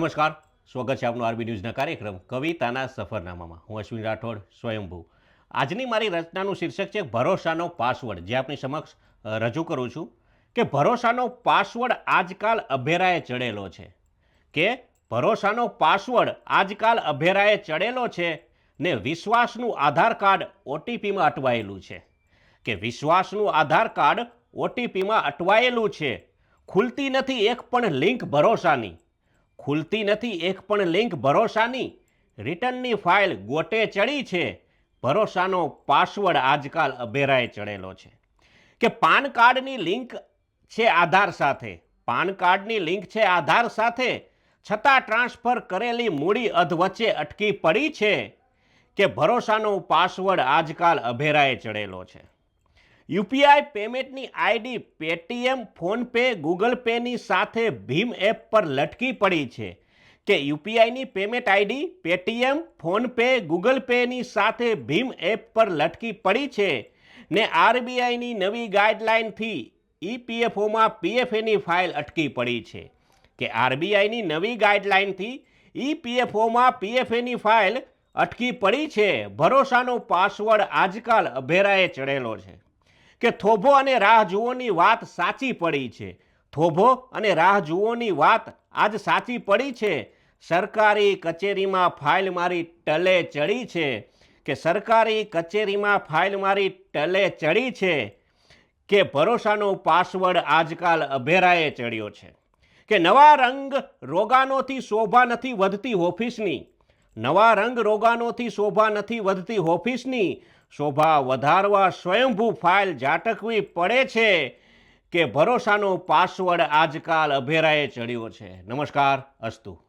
નમસ્કાર, સ્વાગત છે આપનું આરબી ન્યૂઝના કાર્યક્રમ કવિતાના સફરનામામાં. હું અશ્વિન રાઠોડ, સ્વયંભૂ. આજની મારી રચનાનું શીર્ષક છે ભરોસાનો પાસવર્ડ, જે આપની સમક્ષ રજૂ કરું છું. કે ભરોસાનો પાસવર્ડ આજકાલ અભેરાએ ચડેલો છે. કે ભરોસાનો પાસવર્ડ આજકાલ અભેરાએ ચડેલો છે ને વિશ્વાસનું આધાર કાર્ડ ઓટીપીમાં અટવાયેલું છે. કે વિશ્વાસનું આધાર કાર્ડ ઓટીપીમાં અટવાયેલું છે. ખુલતી નથી એક પણ લિંક ભરોસાની. ખુલતી નથી એક પણ લિંક ભરોસાની. રિટર્નની ફાઇલ ગોટે ચડી છે. ભરોસાનો પાસવર્ડ આજકાલ અભેરાએ ચડેલો છે. કે પાન કાર્ડની લિંક છે આધાર સાથે. પાન કાર્ડની લિંક છે આધાર સાથે, છતાં ટ્રાન્સફર કરેલી મૂડી અધવચ્ચે અટકી પડી છે. કે ભરોસાનો પાસવર્ડ આજકાલ અભેરાએ ચડેલો છે. યુપીઆઈ પેમેન્ટની આઈડી પેટીએમ, ફોનપે, ગૂગલ પેની સાથે ભીમ એપ પર લટકી પડી છે. કે યુપીઆઈની payment ID Paytm, PhonePe, Google પેની સાથે ભીમ એપ પર લટકી પડી છે ને આરબીઆઈની નવી ગાઈડલાઇનથી ઈપીએફઓમાં પીએફએની ફાઇલ અટકી પડી છે. કે આરબીઆઈની નવી ગાઈડલાઇનથી ઈપીએફઓમાં પીએફએની ફાઇલ અટકી પડી છે. ભરોસાનો પાસવર્ડ આજકાલ અભેરાએ ચડેલો છે. કે થોભો અને રાહ જુઓની વાત સાચી પડી છે. થોભો અને રાહ જુઓની વાત આજ સાચી પડી છે. સરકારી કચેરીમાં ફાઇલ મારી ટલે ચડી છે. કે સરકારી કચેરીમાં ફાઇલ મારી ટલે ચડી છે. કે ભરોસાનો પાસવર્ડ આજકાલ અભેરાએ ચડ્યો છે. કે નવા રંગ રોગાનોથી શોભા નથી વધતી ઓફિસની. નવા રંગ રોગાનોથી શોભા નથી વધતી ઓફિસની. શોભા વધારવા સ્વયંભૂ ફાઇલ ઝાટકવી પડે છે. કે ભરોસાનો પાસવર્ડ આજકાલ અભેરાએ ચડ્યો છે. નમસ્કાર, અસ્તુ.